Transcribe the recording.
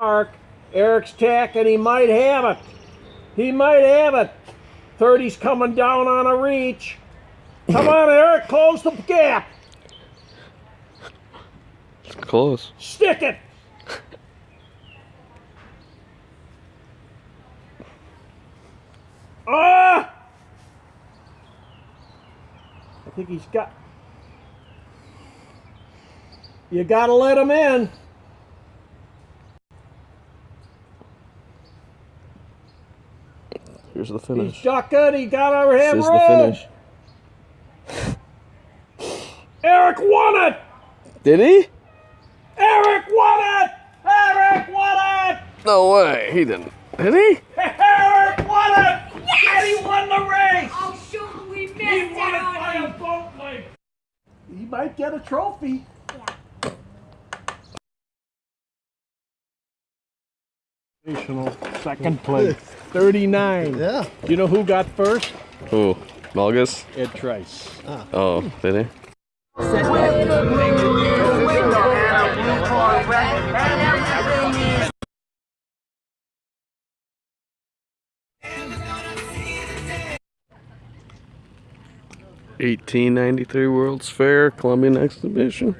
Mark, Eric's tacking, he might have it. He might have it. 30's coming down on a reach. Come on, Eric, close the gap. It's close. Stick it. Ah! I think he's got... You gotta let him in. Here's the finish. He's ducking, he got overhead This is roll. the finish. Eric won it! Did he? Eric won it! Eric won it! No way, he didn't. Did he? Eric won it! Yes! And he won the race! Oh, shoot, we missed He won it out by on a boat length. He might get a trophy. Second place, 39. Yeah. Do you know who got first? Who? Malgus? Ed Trice. Oh, did he? '93 World's Fair, Columbian Exhibition.